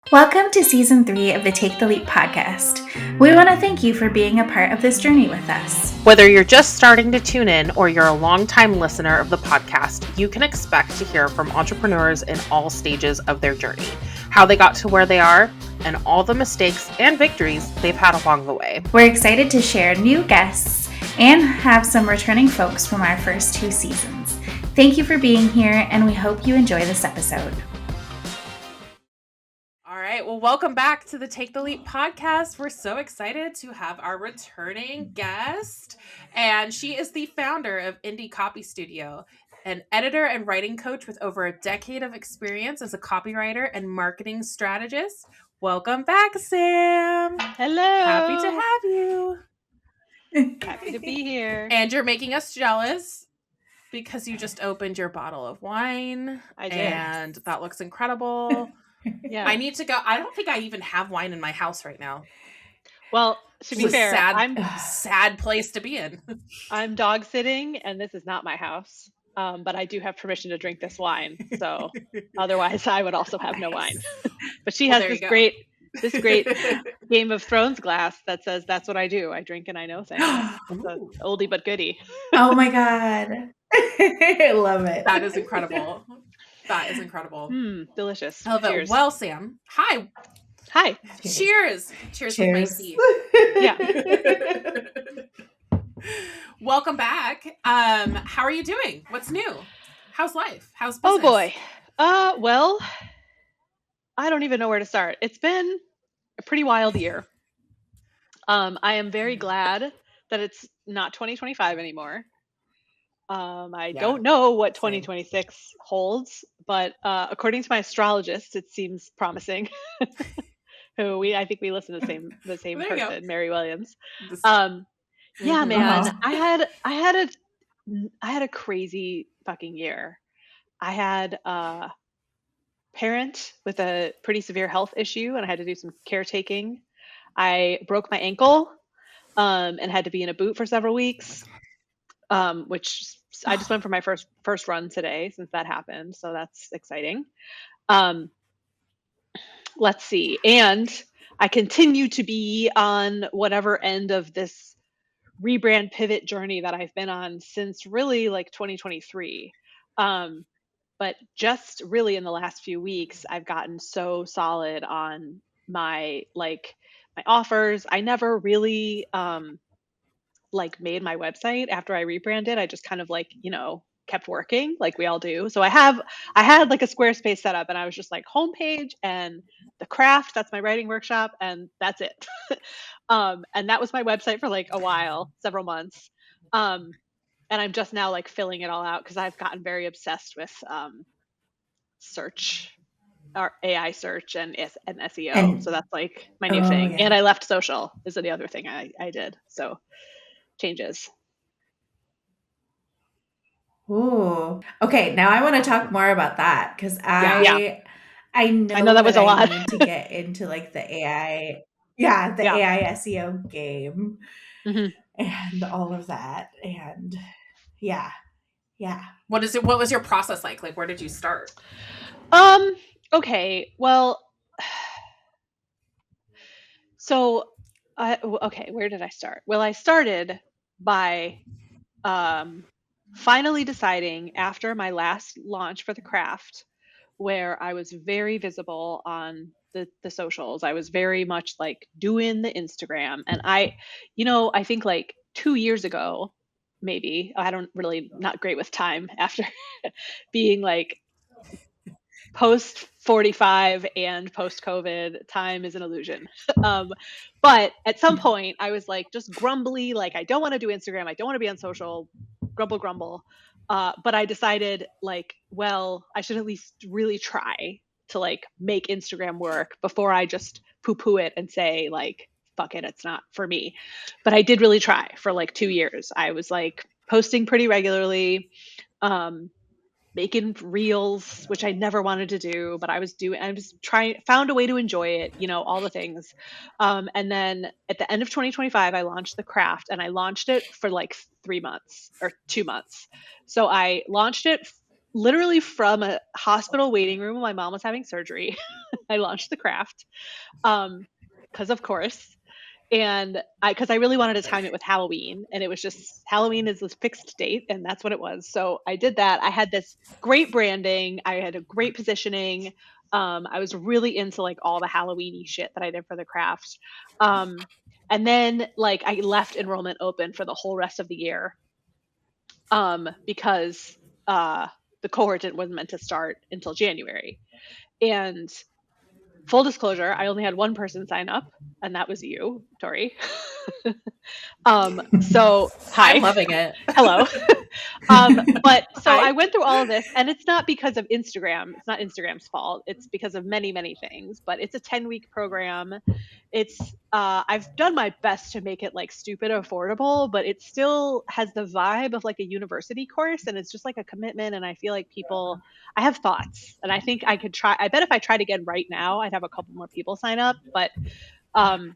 Welcome to Season 3 of the Take the Leap podcast. We want to thank you for being a part of this journey with us. Whether you're just starting to tune in or you're a longtime listener of the podcast, you can expect to hear from entrepreneurs in all stages of their journey, how they got to where they are, and all the mistakes and victories they've had along the way. We're excited to share new guests and have some returning folks from our first 2 seasons. Thank you for being here, and we hope you enjoy this episode. All right, well, welcome back to the Take the Leap podcast. We're so excited to have our returning guest, and she is the founder of Indie Copy Studio, an editor and writing coach with over a decade of experience as a copywriter and marketing strategist. Welcome back, Sam. Hello. Happy to have you. Happy to be here. And you're making us jealous because you just opened your bottle of wine. I did. And that looks incredible. Yeah. I need to go. I don't think I even have wine in my house right now. Well, to be fair, I'm sad place to be in. I'm dog sitting, and this is not my house. But I do have permission to drink this wine. So otherwise, I would also have no wine. But she has this great Game of Thrones glass that says, "That's what I do. I drink and I know things." It's an oldie but goodie. Oh my God. I love it. That is incredible. That is incredible. Delicious. I love it. Well, Sam. Hi. Cheers. Cheers with my seed. Yeah. Welcome back. How are you doing? What's new? How's life? How's business? Oh boy. Well, I don't even know where to start. It's been a pretty wild year. I am very glad that it's not 2025 anymore. I don't know what 2026 holds, but according to my astrologist, it seems promising. I think we listen to the same person, Mary Williams. Yeah, man, I had a crazy fucking year. I had a parent with a pretty severe health issue, and I had to do some caretaking. I broke my ankle, and had to be in a boot for several weeks. Which I just went for my first run today since that happened. So that's exciting. Let's see. And I continue to be on whatever end of this rebrand pivot journey that I've been on since really like 2023. But just really in the last few weeks, I've gotten so solid on my offers. I never really, made my website after I rebranded. I just kind of kept working like we all do. So I had like a Squarespace set up, and I was just like homepage and the craft, that's my writing workshop, and that's it. And that was my website for like a while, several months. And I'm just now like filling it all out because I've gotten very obsessed with search or AI search and SEO. So that's like my new thing. Yeah. And I left social is the other thing I did. So changes. Ooh. Okay, now I want to talk more about that because I know that was a lot. I need to get into like the AI, AI SEO game and all of that. And yeah. What was your process like? Like, where did you start? Okay. Well, so, where did I start? Well, I started by finally deciding after my last launch for the craft, where I was very visible on the socials. I was very much like doing the Instagram. And I think like 2 years ago, maybe, not great with time after being like post 45 and post COVID, time is an illusion. But at some point I was like just grumbly, like I don't want to do Instagram. I don't want to be on social, grumble. But I decided like, well, I should at least really try to like make Instagram work before I just poo-poo it and say like, fuck it, it's not for me. But I did really try for like 2 years. I was like posting pretty regularly, making reels, which I never wanted to do, but I was found a way to enjoy it, all the things. And then at the end of 2025, I launched the craft, and I launched it for like 3 months or 2 months. So I launched it literally from a hospital waiting room. My mom was having surgery. I launched the craft. Because of course. And because I really wanted to time it with Halloween, and it was just Halloween is this fixed date, and that's what it was. So I did that. I had this great branding. I had a great positioning. I was really into like all the Halloweeny shit that I did for the craft. And then like I left enrollment open for the whole rest of the year, because the cohort wasn't meant to start until January. And full disclosure, I only had one person sign up, and that was you, Tori. So I'm hi, loving it. hello. But so Hi. I went through all of this, and it's not because of Instagram. It's not Instagram's fault. It's because of many, many things. But it's a 10-week program. It's I've done my best to make it like stupid affordable, but it still has the vibe of like a university course, and it's just like a commitment. And I feel like people, I have thoughts, and I think I could try. I bet if I tried again right now, I'd have a couple more people sign up. But um,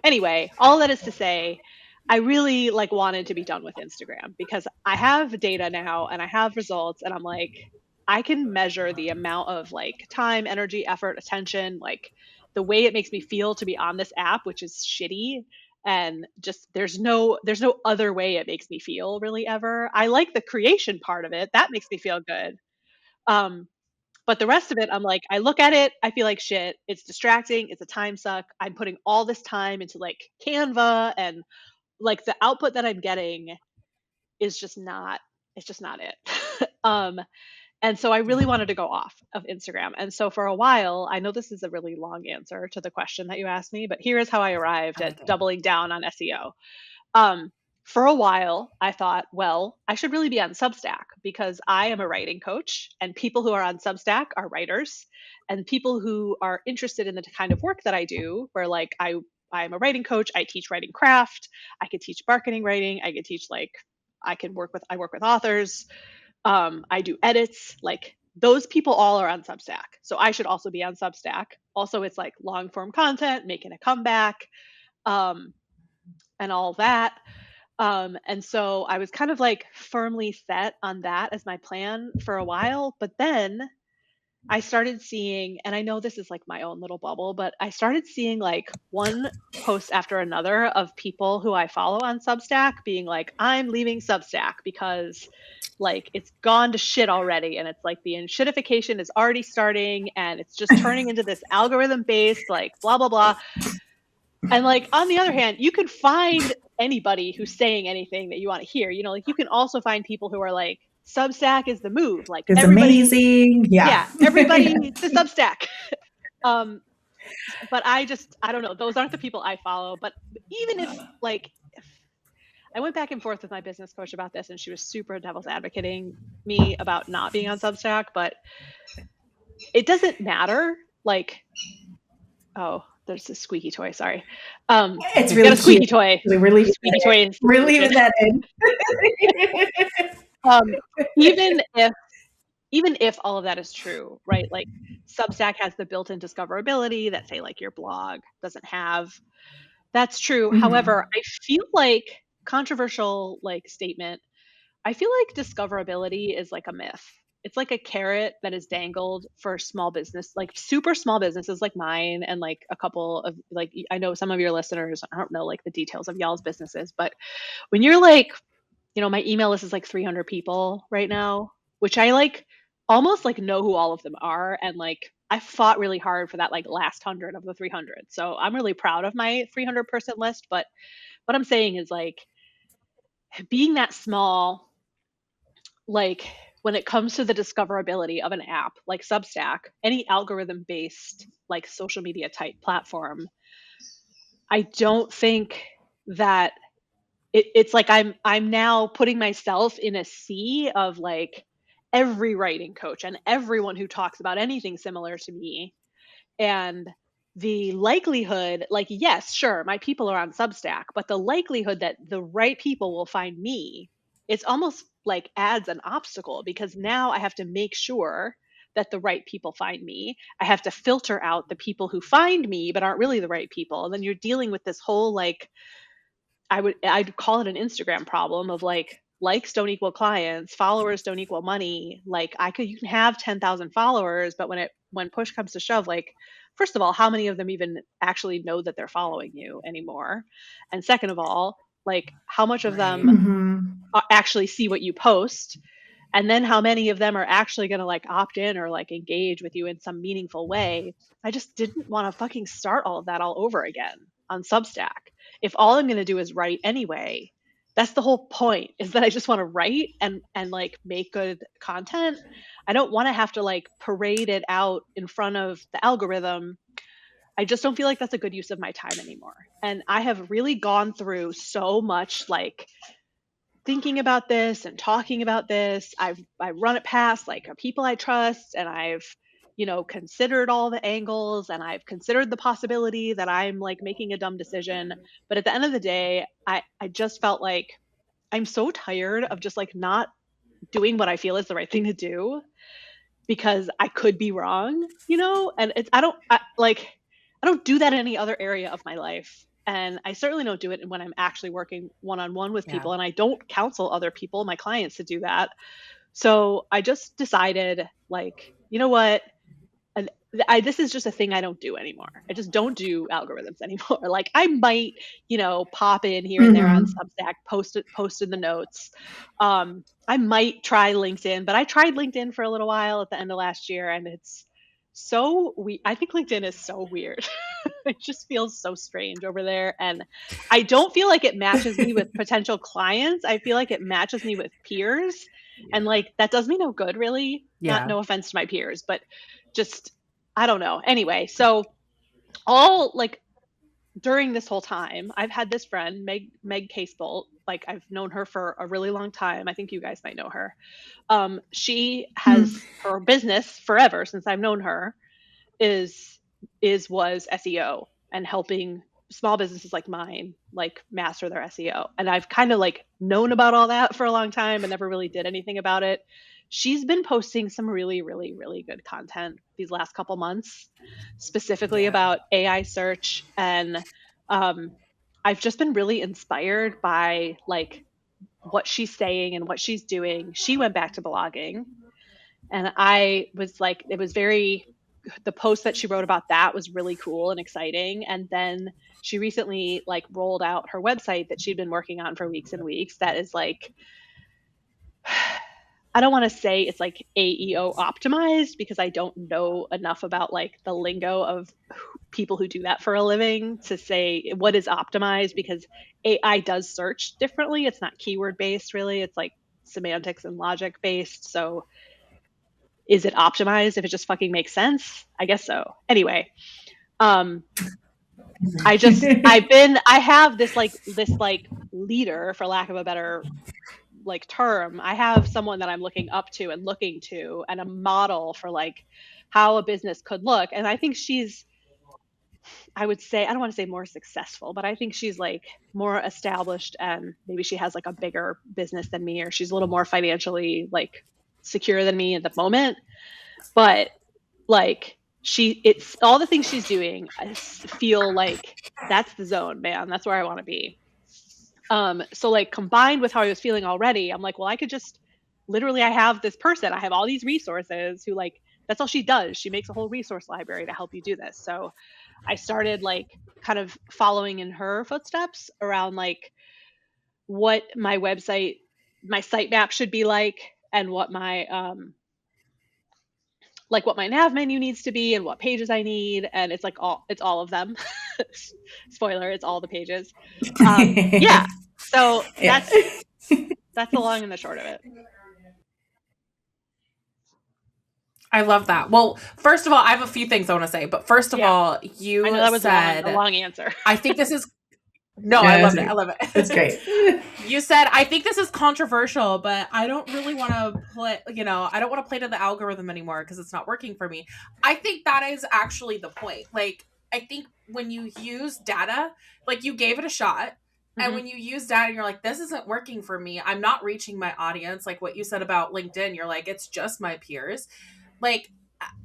anyway, all that is to say, I really like wanted to be done with Instagram because I have data now and I have results, and I'm like, I can measure the amount of like time, energy, effort, attention, like the way it makes me feel to be on this app, which is shitty. And just there's no other way it makes me feel really ever. I like the creation part of it. That makes me feel good. Um, but the rest of it, I'm like, I look at it, I feel like shit. It's distracting. It's a time suck. I'm putting all this time into like Canva, and like the output that I'm getting is just not, it's just not it. And so I really wanted to go off of Instagram. And so for a while, I know this is a really long answer to the question that you asked me, but here is how I arrived I at like it. doubling down on SEO. Um, for a while, I thought, well, I should really be on Substack because I am a writing coach, and people who are on Substack are writers, and people who are interested in the kind of work that I do, where like I'm a writing coach, I teach writing craft, I could teach marketing writing, I could teach like I work with authors, I do edits, like those people all are on Substack. So I should also be on Substack. Also, it's like long form content, making a comeback, um, and all that. And so I was kind of like firmly set on that as my plan for a while. But then I started seeing, and I know this is like my own little bubble, but I started seeing like one post after another of people who I follow on Substack being like, I'm leaving Substack because like it's gone to shit already. And it's like the shitification is already starting, and it's just turning into this algorithm based, like blah, blah, blah. And like on the other hand, you can find anybody who's saying anything that you want to hear. You know, like you can also find people who are like, Substack is the move. Like It's everybody, amazing. Yeah. yeah, everybody to Substack. um, but I don't know. Those aren't the people I follow. But even if I went back and forth with my business coach about this, and she was super devil's advocating me about not being on Substack, but it doesn't matter. Like, oh, there's a squeaky toy. Sorry. It's Got really a squeaky cute. toy. We're leaving Squeaky that toy in. is We're stupid. leaving that in. Um, even if all of that is true, right? Like Substack has the built-in discoverability that say like your blog doesn't have. That's true. However, Mhm. I feel like controversial like statement. I feel like discoverability is like a myth. It's like a carrot that is dangled for small business, like super small businesses like mine, and like a couple of like I know some of your listeners, I don't know like the details of y'all's businesses, but when you're like, my email list is like 300 people right now, which I like almost like know who all of them are. And like I fought really hard for that like last 100 of the 300. So I'm really proud of my 300-person list. But what I'm saying is like being that small, like when it comes to the discoverability of an app like Substack, any algorithm based like social media type platform, I don't think that it's like I'm now putting myself in a sea of like every writing coach and everyone who talks about anything similar to me. And the likelihood, like, yes, sure, my people are on Substack, but the likelihood that the right people will find me, it's almost like adds an obstacle because now I have to make sure that the right people find me. I have to filter out the people who find me but aren't really the right people. And then you're dealing with this whole like I'd call it an Instagram problem of like likes don't equal clients, followers don't equal money. Like you can have 10,000 followers, but when push comes to shove, like first of all, how many of them even actually know that they're following you anymore? And second of all, like how much of Right. them actually see what you post? And then how many of them are actually going to like opt in or like engage with you in some meaningful way? I just didn't want to fucking start all of that all over again on Substack. If all I'm going to do is write anyway, that's the whole point, is that I just want to write and like make good content. I don't want to have to like parade it out in front of the algorithm. I just don't feel like that's a good use of my time anymore. And I have really gone through so much like thinking about this and talking about this. I run it past like people I trust, and I've, you know, considered all the angles, and I've considered the possibility that I'm like making a dumb decision. But at the end of the day, I just felt like I'm so tired of just like not doing what I feel is the right thing to do, because I could be wrong, you know? And it's I don't do that in any other area of my life. And I certainly don't do it when I'm actually working one-on-one with Yeah. people, and I don't counsel other people, my clients, to do that. So I just decided like, you know what? And this is just a thing I don't do anymore. I just don't do algorithms anymore. Like I might, you know, pop in here and there on Substack, post in the notes. I might try LinkedIn, but I tried LinkedIn for a little while at the end of last year, and it's I think LinkedIn is so weird. It just feels so strange over there, and I don't feel like it matches me with potential clients. I feel like it matches me with peers, and like that does me no good, really. Not, Yeah. no offense to my peers, but just I don't know. Anyway, so all like during this whole time, I've had this friend, Meg Casebolt. Like I've known her for a really long time. I think you guys might know her. She has her business forever since I've known her is was SEO and helping small businesses like mine like master their SEO. And I've kind of like known about all that for a long time and never really did anything about it. She's been posting some really, really, really good content these last couple months, specifically Yeah. about AI search. And I've just been really inspired by like what she's saying and what she's doing. She went back to blogging, and I was like, it was very, the post that she wrote about that was really cool and exciting. And then she recently like rolled out her website that she'd been working on for weeks and weeks. That is like, I don't want to say it's like AEO optimized, because I don't know enough about like the lingo of people who do that for a living to say what is optimized, because AI does search differently. It's not keyword based really. It's like semantics and logic based. So is it optimized if it just fucking makes sense? I guess so. Anyway, um, I have this like leader, for lack of a better like term. I have someone that I'm looking up to and looking to, and a model for like how a business could look. And I think she's, I would say, I don't want to say more successful, but I think she's like more established, and maybe she has like a bigger business than me, or she's a little more financially like secure than me at the moment. But like it's all the things she's doing, I feel like that's the zone, man. That's where I want to be. So like combined with how I was feeling already, I'm like, well, I could just literally, I have this person, I have all these resources who like, that's all she does. She makes a whole resource library to help you do this. So I started like kind of following in her footsteps around like what my website, my sitemap should be like, and what my like what my nav menu needs to be and what pages I need. And it's all of them. Spoiler, it's all the pages. Yeah. So Yeah. that's the long and the short of it. I love that. Well, first of all, I have a few things I want to say, but first of all, you I know that was said, a long answer. I think this is, no, Yeah, I love it. great. I love it. That's great. You said, I think this is controversial, but I don't really want to play, I don't want to play to the algorithm anymore because it's not working for me. I think that is actually the point. Like, I think when you use data, like you gave it a shot, and when you use data, you're like, this isn't working for me. I'm not reaching my audience. Like what you said about LinkedIn, you're like, it's just my peers. Like,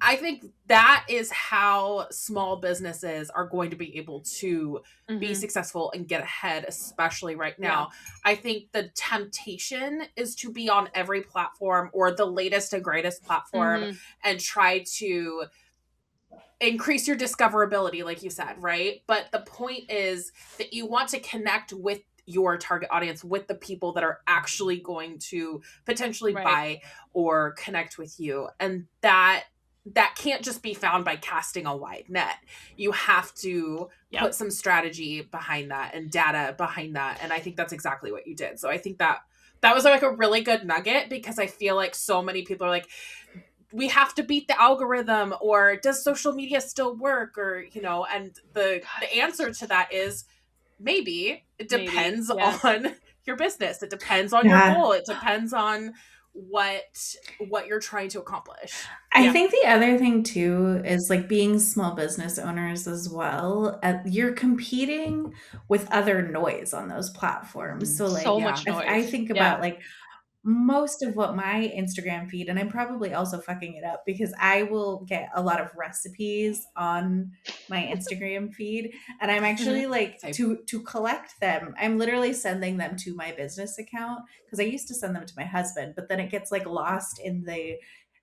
I think that is how small businesses are going to be able to be successful and get ahead, especially right now. Yeah. I think the temptation is to be on every platform or the latest and greatest platform and try to increase your discoverability, like you said, right? But the point is that you want to connect with your target audience, with the people that are actually going to potentially Right. buy or connect with you. And that can't just be found by casting a wide net. You have to put some strategy behind that and data behind that. And I think that's exactly what you did. So I think that was like a really good nugget, because I feel like so many people are like, we have to beat the algorithm, or does social media still work, or and the answer to that is maybe. It depends on your business. It depends on your goal. It depends on what you're trying to accomplish. I think the other thing too is like being small business owners as well. You're competing with other noise on those platforms. So like, so much noise. I think about like most of what my Instagram feed, and I'm probably also fucking it up because I will get a lot of recipes on my Instagram feed, and I'm actually like to collect them. I'm literally sending them to my business account because I used to send them to my husband, but then it gets like lost in the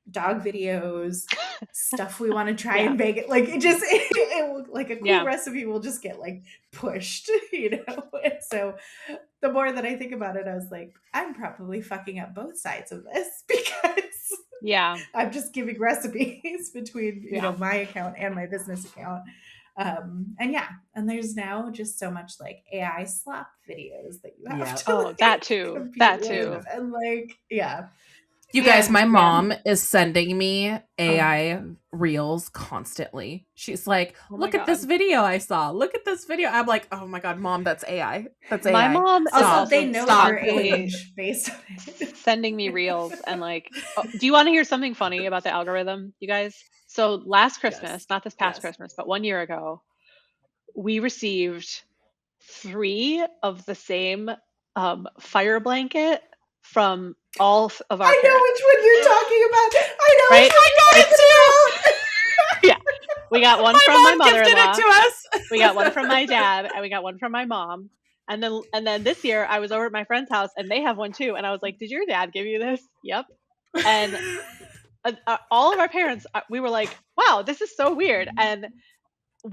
dog videos, stuff we want to try and bake it. Like it will, like a cool recipe will just get like pushed, And so the more that I think about it, I was like, I'm probably fucking up both sides of this because I'm just giving recipes between, my account and my business account. And there's now just so much like AI slop videos that you have to that too. And like, you guys, my mom is sending me AI reels constantly. She's like, look at this video I saw. Look at this video. I'm like, oh my God, Mom, that's AI. That's AI. My mom also, they know your age based on it. Sending me reels and like, do you want to hear something funny about the algorithm, you guys? So last Christmas, not this past Christmas, but 1 year ago, we received 3 of the same fire blanket from all of our parents. I know which one you're talking about. I know. Right? I got it too. Yeah. We got one from my mother-in-law. It to us. We got one from my dad, and we got one from my mom. And then this year I was over at my friend's house and they have one too. And I was like, did your dad give you this? Yep. And all of our parents, we were like, wow, this is so weird. And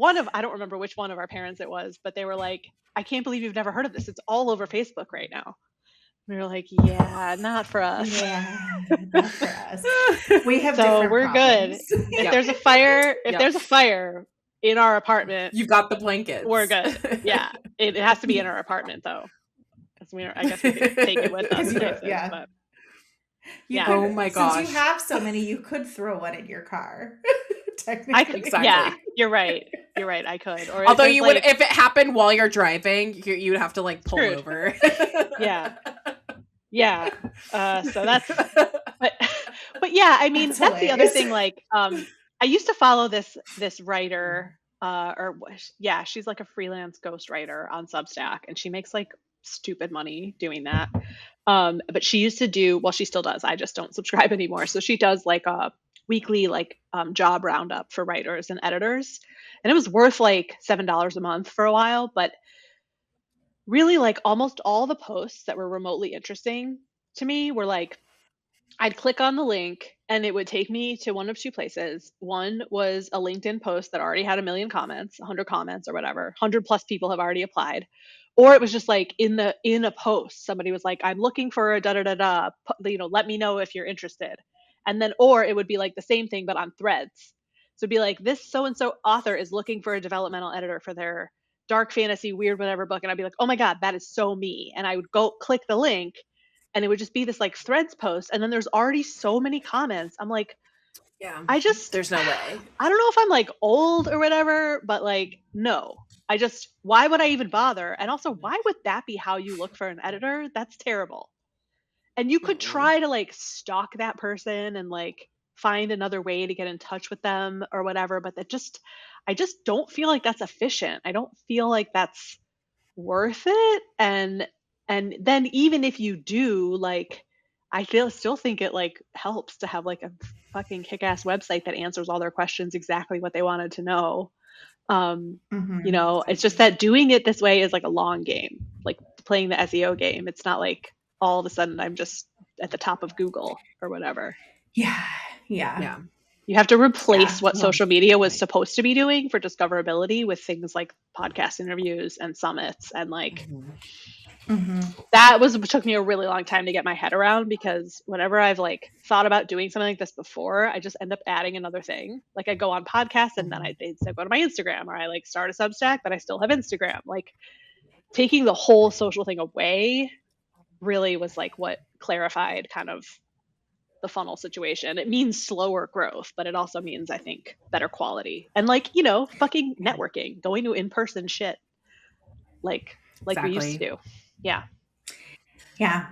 I don't remember which one of our parents it was, but they were like, I can't believe you've never heard of this. It's all over Facebook right now. We were like, yeah, not for us. Yeah, not for us. We have so we're problems. Good. If there's a fire, there's a fire in our apartment, you've got the blankets. We're good. Yeah, it has to be in our apartment though. I guess we could take it with us. But, oh my gosh! Since you have so many, you could throw one in your car. Technically, Yeah, you're right. I could. Or although you would, if it happened while you're driving, you would have to like pull over. Yeah. So that's, but yeah, I mean, that's the other thing. Like, I used to follow this writer, she's like a freelance ghostwriter on Substack, and she makes like stupid money doing that. But she used to do, well, she still does. I just don't subscribe anymore. So she does like a weekly like job roundup for writers and editors, and it was worth like $7 a month for a while, but really like almost all the posts that were remotely interesting to me were like, I'd click on the link and it would take me to one of 2 places. One was a LinkedIn post that already had 1 million comments, 100 comments or whatever, 100 plus people have already applied. Or it was just like in a post, somebody was like, I'm looking for a da-da-da-da, let me know if you're interested. And then, or it would be like the same thing, but on threads. So it'd be like, this so-and-so author is looking for a developmental editor for their dark fantasy, weird, whatever book. And I'd be like, oh my God, that is so me. And I would go click the link and it would just be this like threads post. And then there's already so many comments. I'm like, there's no way. I don't know if I'm like old or whatever, but like, no, why would I even bother? And also, why would that be how you look for an editor? That's terrible. And you could try to like stalk that person and like find another way to get in touch with them or whatever. But I just don't feel like that's efficient. I don't feel like that's worth it. And then even if you do, like, I still think it like helps to have like a fucking kick-ass website that answers all their questions exactly what they wanted to know. It's just that doing it this way is like a long game, like playing the SEO game. It's not like all of a sudden I'm just at the top of Google or whatever. Yeah. You have to replace Yeah. what Oh, social media was right. supposed to be doing for discoverability with things like podcast interviews and summits. And like Mhm. that was took me a really long time to get my head around, because whenever I've like thought about doing something like this before, I just end up adding another thing. Like I go on podcasts and then Mhm. they instead go to my Instagram, or I like start a Substack, but I still have Instagram. Like taking the whole social thing away really was like what clarified kind of the funnel situation. It means slower growth, but it also means, I think, better quality. And like, fucking Yeah. networking, going to in-person shit like we used to Exactly. do. Yeah. Yeah.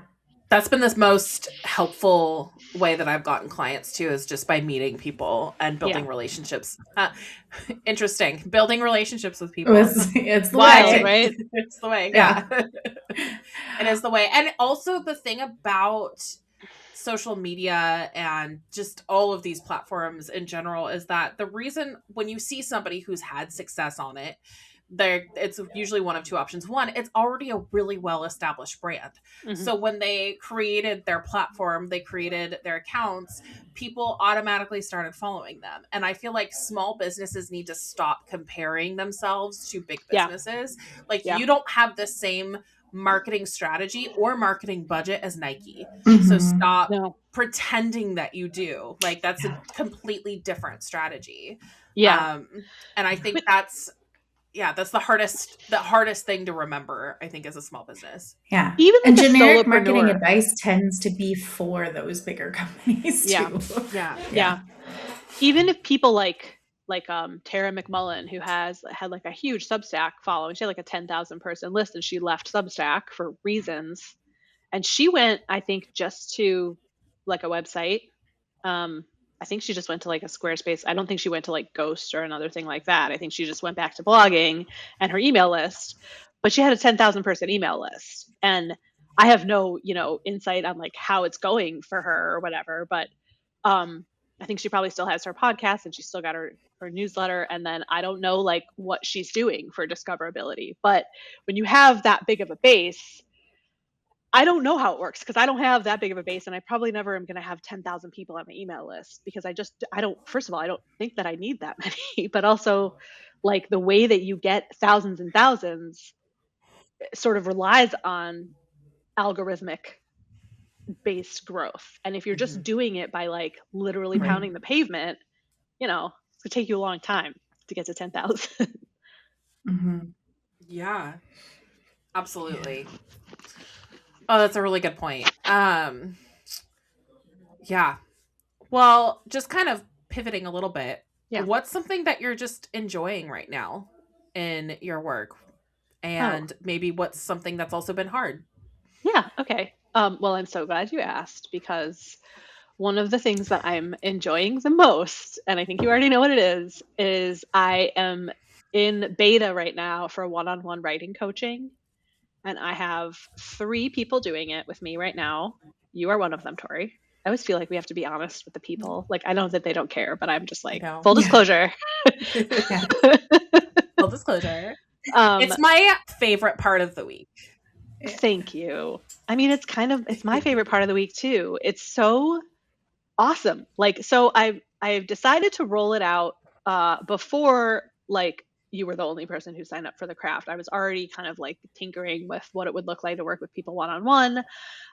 That's been the most helpful way that I've gotten clients too, is just by meeting people and Yeah. building relationships. Interesting. Building relationships with people. It's the Wild, way. right? It's the way. Yeah. Yeah. It is the way. And also the thing about social media and just all of these platforms in general is that the reason when you see somebody who's had success on it, there it's usually one of two options. One, it's already a really well established brand. Hmm. So when they created their platform, they created their accounts, people automatically started following them. And I feel like small businesses need to stop comparing themselves to big Yeah. businesses. Like Yeah. you don't have the same marketing strategy or marketing budget as Nike. So Mhm. stop No. pretending that you do. Like that's a Yeah. completely different strategy. Yeah. Um and I think But that's the hardest thing to remember, I think, as a small business. Yeah. even And like a generic marketing solopreneur. advice tends to be for those bigger companies Yeah. too. Yeah. Yeah. Yeah. Even if people like Tara McMullen, who has had like a huge Substack following, she had like a 10,000 person list, and she left Substack for reasons. And she went, I think, just to like a website. Um, I think she just went to like a Squarespace. I don't think she went to like Ghost or another thing like that. I think she just went back to blogging and her email list. But she had a 10,000 person email list. And I have no, insight on like how it's going for her or whatever. But um, I think she probably still has her podcast, and she's still got her newsletter. And then I don't know like what she's doing for discoverability. But when you have that big of a base, I don't know how it works because I don't have that big of a base, and I probably never am going to have 10,000 people on my email list, because I don't, first of all, I don't think that I need that many, but also like the way that you get thousands and thousands sort of relies on algorithmic based growth. And if you're just Hmm. doing it by like literally Mhm. pounding the pavement, it's going to take you a long time to get to 10,000. Mhm. Yeah, Yeah. absolutely. Oh, that's a really good point. Yeah. Well, just kind of pivoting a little bit, Yeah. what's something that you're just enjoying right now in your work? Oh, And maybe what's something that's also been hard? yeah. Okay. Well, I'm so glad you asked, because one of the things that I'm enjoying the most, and I think you already know what it is I am in beta right now for one on one writing coaching. And I have 3 people doing it with me right now. You are one of them, Tori. I always feel like we have to be honest with the people. Like, I know that they don't care, but I'm just I like, know. full Yeah. disclosure. Yeah. Full disclosure. um, It's my favorite part of the week. Yeah. Thank you. I mean, it's my favorite part of the week too. It's so awesome. Like, so I've decided to roll it out before like you were the only person who signed up for the craft. I was already kind of like tinkering with what it would look like to work with people one on one.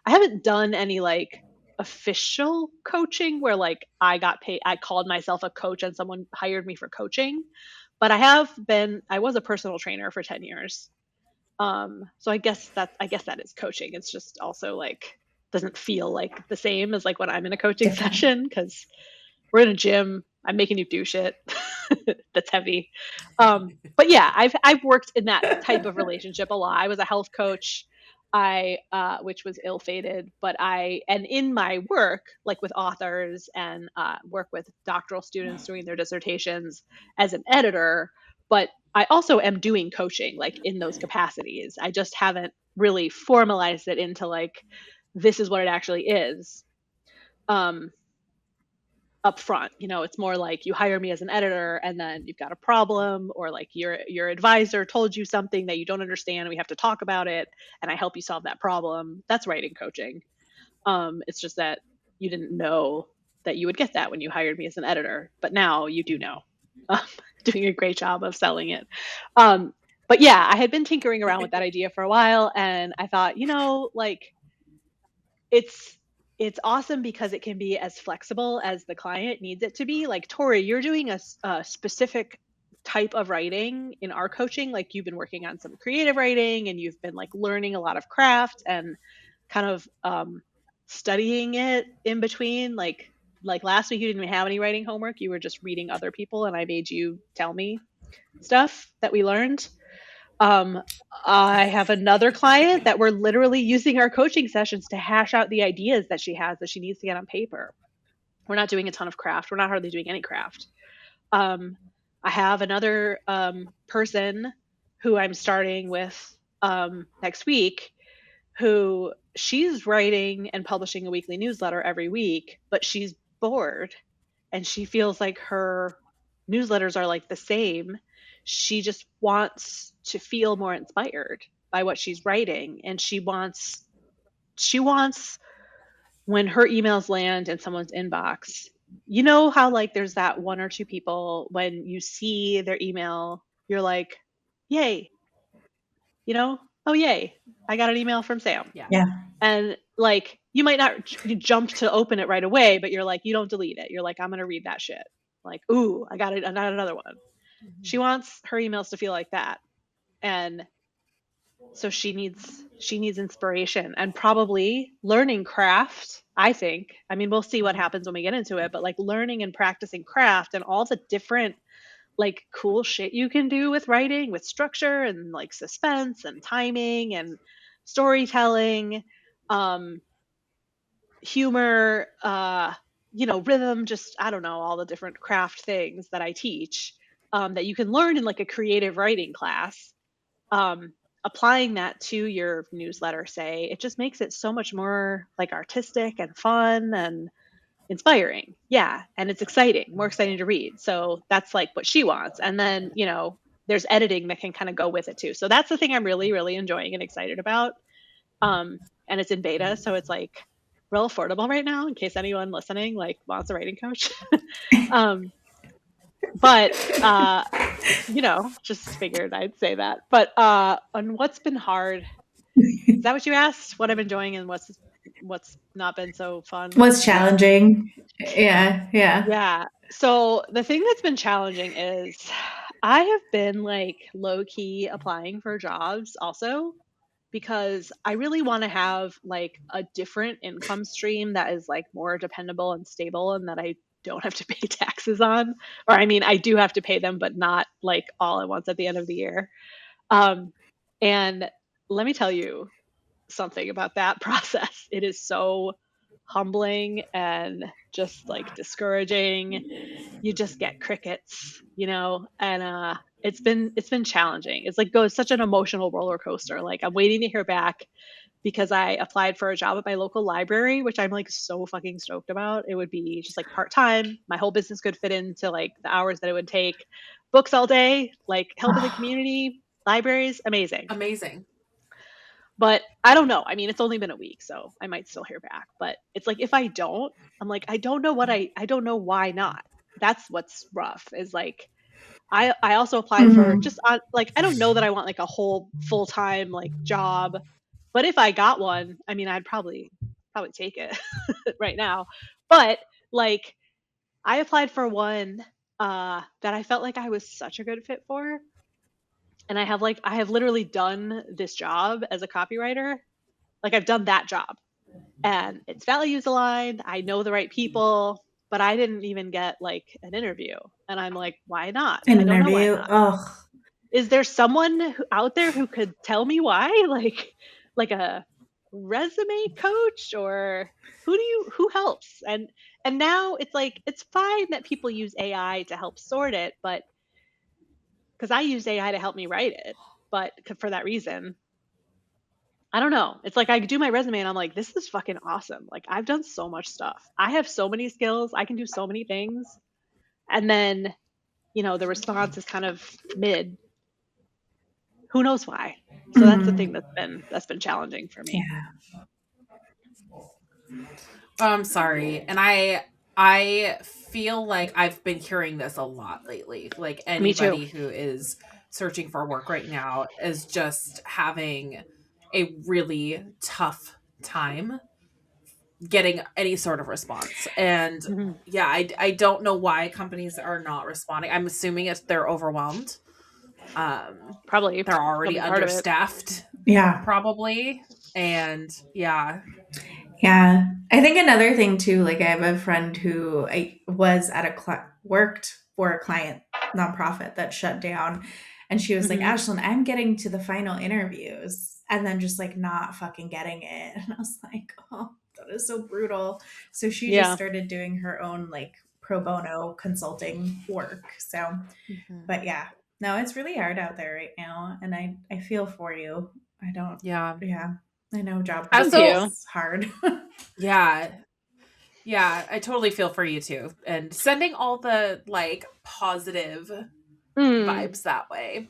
I haven't done any like official coaching where like I got paid, I called myself a coach and someone hired me for coaching, but I was a personal trainer for 10 years. So I guess that is coaching. It's just also like doesn't feel like the same as like when I'm in a coaching Different. session, because we're in a gym. I'm making you do shit that's heavy. But yeah, I've worked in that type of relationship a lot. I was a health coach, which was ill-fated, but and in my work, like with authors and work with doctoral students doing their dissertations as an editor, but I also am doing coaching like in those capacities. I just haven't really formalized it into like this is what it actually is. Um, Up front, it's more like you hire me as an editor and then you've got a problem, or like your advisor told you something that you don't understand and we have to talk about it, and I help you solve that problem. That's writing coaching. It's just that you didn't know that you would get that when you hired me as an editor, but now you do know. Um, doing a great job of selling it. But yeah, I had been tinkering around with that idea for a while, and I thought, like it's it's awesome because it can be as flexible as the client needs it to be. Like Tori, you're doing a specific type of writing in our coaching. Like you've been working on some creative writing and you've been like learning a lot of craft and kind of studying it in between. Like last week you didn't have any writing homework. You were just reading other people and I made you tell me stuff that we learned. Um, I have another client that we're literally using our coaching sessions to hash out the ideas that she has that she needs to get on paper. We're not doing a ton of craft. We're not hardly doing any craft. I have another person who I'm starting with next week who she's writing and publishing a weekly newsletter every week, but she's bored and she feels like her newsletters are like the same. She just wants to feel more inspired by what she's writing, and she wants when her emails land in someone's inbox, you know how like there's that one or two people when you see their email, you're like, yay, oh yay, I got an email from Sam. Yeah. Yeah. And like you might not jump to open it right away, but you're like, you don't delete it. You're like, I'm gonna read that shit. Like, ooh, I got it, I got another one. She wants her emails to feel like that. And so she needs inspiration and probably learning craft, I think. I mean, we'll see what happens when we get into it, but like learning and practicing craft and all the different like cool shit you can do with writing, with structure and like suspense and timing and storytelling, um humor, rhythm, just I don't know, all the different craft things that I teach, that you can learn in like a creative writing class. um, Applying that to your newsletter, say, it just makes it so much more like artistic and fun and inspiring. Yeah. And it's exciting, more exciting to read. So that's like what she wants. And then, there's editing that can kind of go with it too. So that's the thing I'm really, really enjoying and excited about. And it's in beta. So it's like real affordable right now in case anyone listening like wants a writing coach. um, but just figured I'd say that. But on what's been hard, is that what you asked? What I'm enjoying and what's not been so fun? What's challenging? Yeah. Yeah. Yeah. So the thing that's been challenging is I have been like low key applying for jobs also because I really want to have like a different income stream that is like more dependable and stable and that I don't have to pay taxes on. Or I mean, I do have to pay them, but not like all at once at the end of the year. Um, and let me tell you something about that process. It is so humbling and just like discouraging. You just get crickets, and it's been challenging. It's like goes such an emotional roller coaster. Like I'm waiting to hear back because I applied for a job at my local library, which I'm like so fucking stoked about. It would be just like part-time. My whole business could fit into like the hours that it would take. Books all day, like helping the community, libraries, amazing. Amazing. But I don't know. I mean, it's only been a week, so I might still hear back. But it's like if I don't, I'm like, I don't know I don't know why not. That's what's rough is like I also applied for Mhm. just on like I don't know that I want like a whole full-time like job, but if I got one, I mean, I'd probably take it right now. But like I applied for one that I felt like I was such a good fit for, and I have literally done this job as a copywriter. Like I've done that job and its values aligned. I know the right people, but I didn't even get like an interview. And I'm like, why not? An I don't know why interview. not. Oh, Is there someone out there who could tell me why? Like a resume coach or who helps? And now it's like it's fine that people use AI to help sort it, but because I use AI to help me write it, but for that reason, I don't know. It's like I do my resume and I'm like, this is fucking awesome. Like I've done so much stuff. I have so many skills. I can do so many things. And then, the response is kind of mid. Who knows why? So that's the thing mhm. that's been challenging for me. Yeah. I'm sorry. And I feel like I've been hearing this a lot lately. Like Me too. anybody who is searching for work right now is just having a really tough time getting any sort of response. And Mhm. yeah, I don't know why companies are not responding. I'm assuming it's they're overwhelmed. Um, Probably. they're already Probably part of it. understaffed, Yeah. probably. And yeah. Yeah. I think another thing too, like I have a friend who I was at worked for a client nonprofit that shut down. And she was like, Mhm. Ashlyn, I'm getting to the final interviews and then just like not fucking getting it. And I was like, oh, that is so brutal. So she just Yeah. started doing her own like pro bono consulting work. So, Mhm. but yeah, no, it's really hard out there right now. And I feel for you. I don't, Yeah. yeah, I know job I Thank hunting also you. is hard. yeah. Yeah, I totally feel for you too. And sending all the like positive Mm. vibes that way.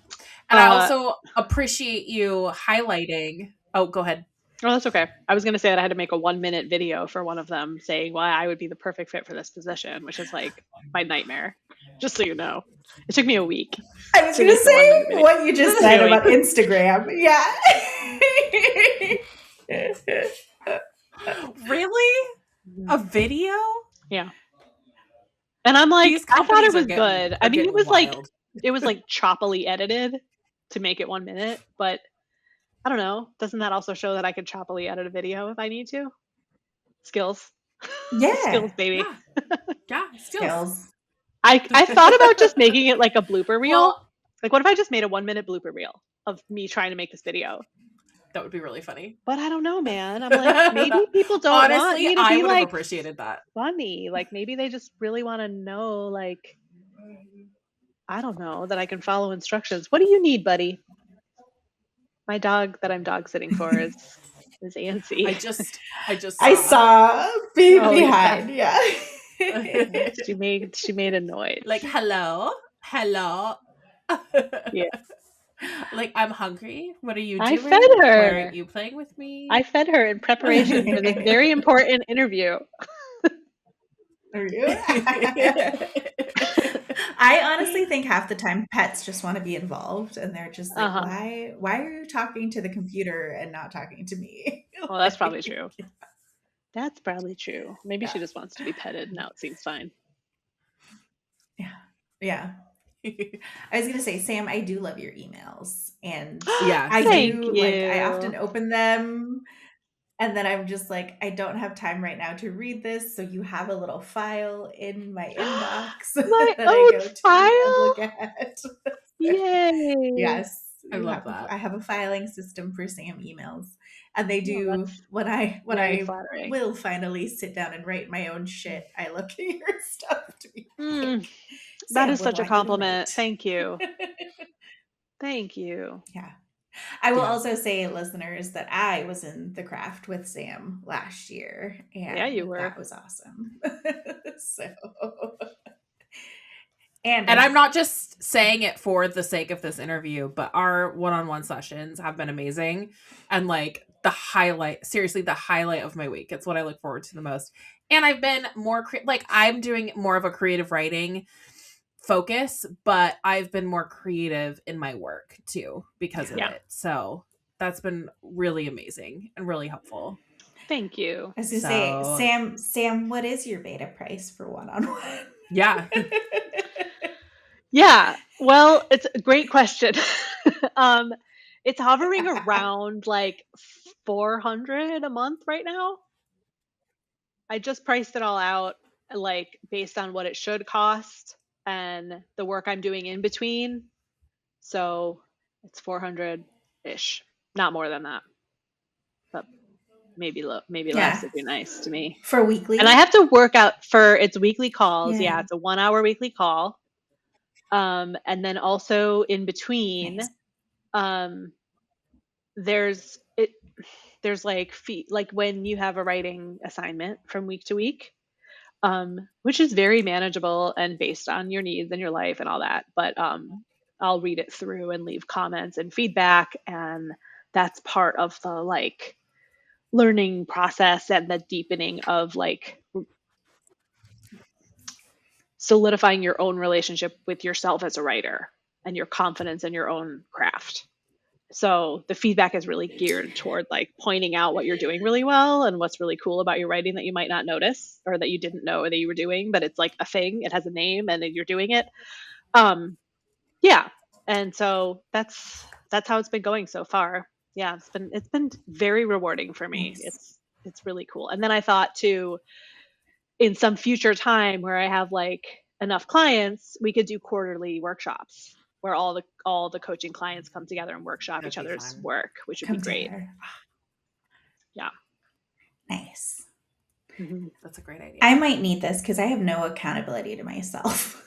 And I Uh, also appreciate you highlighting. Oh, go ahead. oh, that's okay. I was going to say that I had to make a 1-minute video for one of them saying why I would be the perfect fit for this position, which is like my nightmare. Just so you know, it took me a week I was to gonna make the 1-minute say video. what you It just took me said a week. about Instagram. Yeah. Really? A Mhm. video? Yeah. And I'm like, These I thought it companies was good. I are mean, getting wild. it was like choppily edited to make it 1 minute, but I don't know. Doesn't that also show that I could choppily edit a video if I need to? Skills. Yeah. Skills, baby. Yeah. Yeah, skills. Skills. I thought about just making it like a blooper reel. Well, Like, what if I just made a 1-minute blooper reel of me trying to make this video? that would be really funny. But I don't know, man. I'm like, maybe people don't want Honestly, me to I be would have like appreciated that. funny. Like, maybe they just really want to know, like, I don't know, that I can follow instructions. What do you need, buddy? My dog that I'm dog sitting for is I antsy. just I just I saw. saw Oh yeah. behind. Yeah. She made a Like, noise. hello? Hello? Yeah. Like, I'm hungry. What are you I fed doing? Why aren't her. you playing with me? I fed her in preparation for this very important interview. Are you? I honestly think half the time pets just want to be involved and they're just like, Uh-huh. why are you talking to the computer and not talking to me? Well, that's probably Like, true. That's probably true. Maybe yeah. she just wants to be petted. Now it seems fine. Yeah. Yeah. I was gonna say, Sam, I do love your emails. And Yeah, I Thank do like I you. often open them and then I'm just like, I don't have time right now to read this. So you have a little file in my inbox My that I own go to and file. look at. Yay. Yes, I you love have that. I have a filing system for Sam emails. And they Well, do that's when very I flattering. will finally sit down and write my own shit, I look at your stuff to be Mm, like, that Sam is would such a want you to compliment. write. Thank you. Thank you. Yeah. I will Yeah. also say, listeners, that I was in the craft with Sam last year, Yeah, you and were. that was awesome. So, and And I, I'm not just saying it for the sake of this interview, but our one-on-one sessions have been amazing. And like seriously, the highlight of my week. It's what I look forward to the most. And I've been more, like, I'm doing more of a creative writing focus, but I've been more creative in my work too because of yeah, Yeah. it. So that's been really amazing and really helpful. Thank you. I was gonna say, So Sam, what is your beta price for one-on-one? yeah. Yeah. Well, it's a great question. um, it's hovering around like 400 a month right now. I just priced it all out, like based on what it should cost and the work I'm doing in between. So it's 400 ish, not more than that, but maybe less Yeah, would be nice to me. for And I weekly. have to work out for its weekly calls. Yeah, Yeah, it's a 1 hour weekly call. And then also in nice. between, um, there's it there's like like when you have a writing assignment from week to week, which is very manageable and based on your needs and your life and all that. But I'll read it through and leave comments and feedback, and that's part of the like learning process and the deepening of like solidifying your own relationship with yourself as a writer and your confidence in your own craft. So the feedback is really geared toward like pointing out what you're doing really well and what's really cool about your writing that you might not notice or that you didn't know that you were doing, but it's like a thing, it has a name and then you're doing it. Yeah. And so that's how it's been going so far. Yeah, it's been very rewarding for me. Nice. It's really cool. And then I thought too, in some future time where I have like enough clients, we could do quarterly workshops where all the coaching clients come together and workshop That'd each be other's fun. work, which would be Come great. together. Yeah. Nice. Mm-hmm. That's a great idea. I might need this because I have no accountability to myself.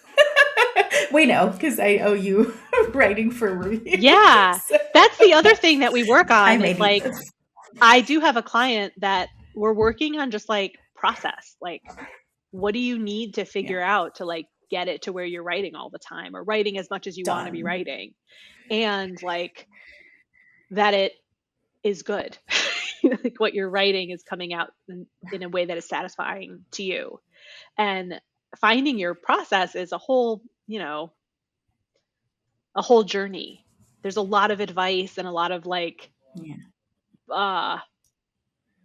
We know because I owe you writing for reviews. Yeah, that's the other thing that we work I on. may Is need like, this. I do have a client that we're working on just like process. Like, what do you need to figure out to like get it to where you're writing all the time or writing as much as you want to be Done. writing, and like that it is good. Like what you're writing is coming out in a way that is satisfying to you. And finding your process is a whole, a whole journey. There's a lot of advice and a lot of like Yeah.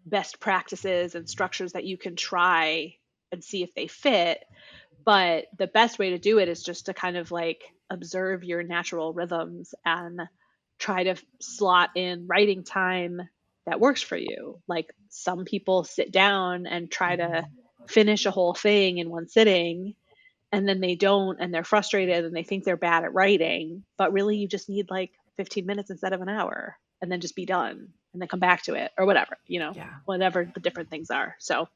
best practices and structures that you can try and see if they fit. But the best way to do it is just to kind of like observe your natural rhythms and try to slot in writing time that works for you. Like some people sit down and try to finish a whole thing in one sitting, and then they don't, and they're frustrated and they think they're bad at writing, but really you just need like 15 minutes instead of an hour, and then just be done and then come back to it or whatever, Yeah. whatever the different things are. So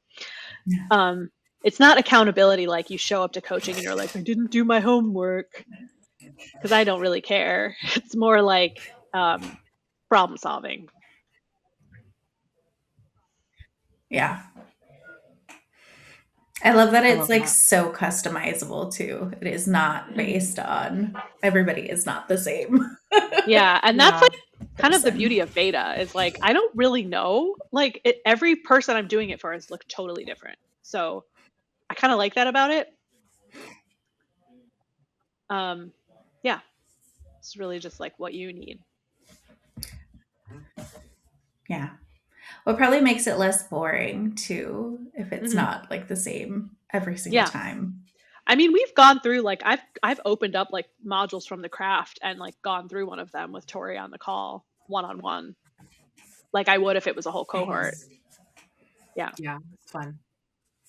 Yeah. it's not accountability like you show up to coaching and you're like, I didn't do my homework, because I don't really care. It's more like problem solving. Yeah. I love that I it's love like that. so customizable too. It is not based on everybody is not the same. Yeah, and that's Yeah. like kind of the Person. beauty of beta is like I don't really know. Like every person I'm doing it for has looked totally different. So I kind of like that about it. Yeah, it's really just like what you need. Yeah. Well, it probably makes it less boring too if it's Mm-hmm. not like the same every single Yeah. time. I mean, we've gone through like I've opened up like modules from the craft and like gone through one of them with Tori on the call one-on-one, like I would if it was a whole cohort. Nice. Yeah, It's fun.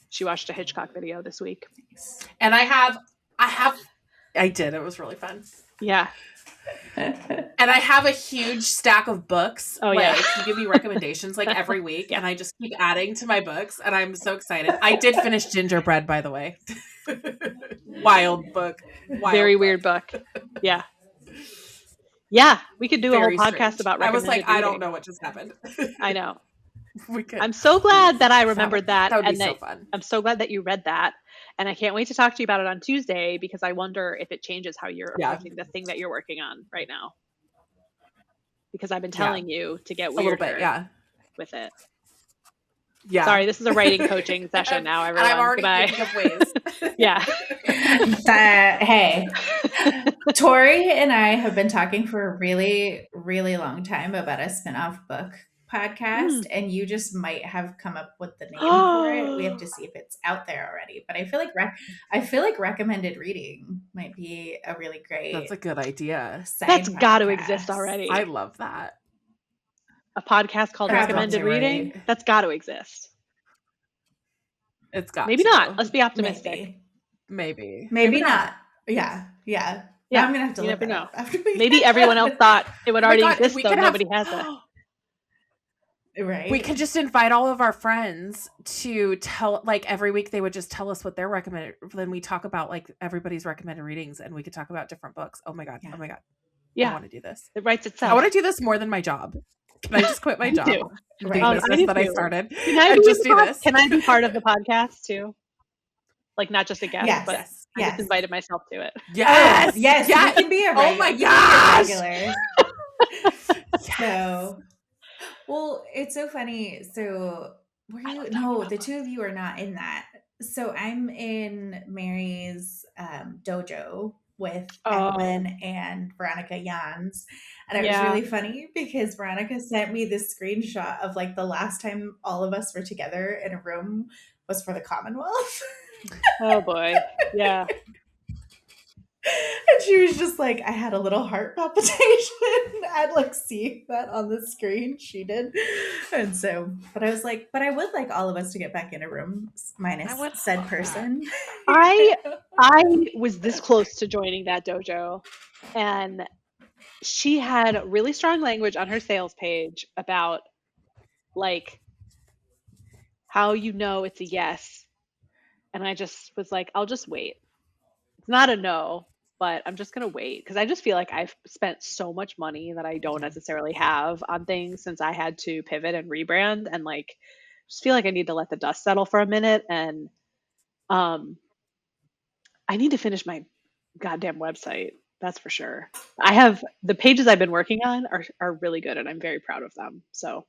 she watched a Hitchcock video this week. Nice. And I did. It was really fun. Yeah. And I have a huge stack of books. Oh, yeah. You give me recommendations like every week, Yeah. and I just keep adding to my books, and I'm so excited. I did finish Gingerbread, by the way. Wild book. Very weird book. Yeah. Yeah, we could do a whole Very podcast strange. about I was recommended like, I don't reading. know what just happened. I know. We could. I'm so glad that I remembered that. That would be and so fun. I'm so glad that you read that. And I can't wait to talk to you about it on Tuesday, because I wonder if it changes how you're approaching the thing that you're working on right now. Because I've been telling you to get weirder a little bit, with it. Yeah. Sorry, this is a writing coaching session now, everyone. And I'm already thinking of ways. Yeah. Hey, Tori and I have been talking for a really, really long time about a spinoff book podcast, and you just might have come up with the name for it. We have to see if it's out there already. But I feel like recommended reading might be a really great. That's a good idea. That's got to exist already. I love that. A podcast called Recommended Reading. Right. That's got to exist. It's got maybe to. Not. Let's be optimistic. Maybe not. Yeah. Now I'm gonna have to look it up after maybe everyone else thought it would already exist, though nobody has it. Right. We could just invite all of our friends to tell, like every week they would just tell us what their recommended. Then we talk about like everybody's recommended readings, and we could talk about different books. Oh my god! Yeah. Oh my god! Yeah, I want to do this. It writes itself. I want to do this more than my job. Can I just quit my job? Right. Business that I started. Can I just do this? Can I be part of the podcast too? Like not just a guest, but I just invited myself to it. Yes. You can be a regular. Oh my gosh! So, well, it's so funny. So, were you? No, the two of you are not in that. So I'm in Mary's dojo with Oh, Evelyn and Veronica Jans. And it was yeah. really funny because Veronica sent me this screenshot of like the last time all of us were together in a room was for the Commonwealth. Oh boy. Yeah. And she was just like, I had a little heart palpitation. I'd like see that on the screen. She did. And so, but I was like, but I would like all of us to get back in a room I minus would said love that. person. I I was this close to joining that dojo, and she had really strong language on her sales page about like how you know it's a yes. And I just was like, I'll just wait. It's not a no, but I'm just gonna wait because I just feel like I've spent so much money that I don't necessarily have on things since I had to pivot and rebrand, and like just feel like I need to let the dust settle for a minute, and um I need to finish my goddamn website. That's for sure. I have the pages I've been working on are really good and I'm very proud of them. So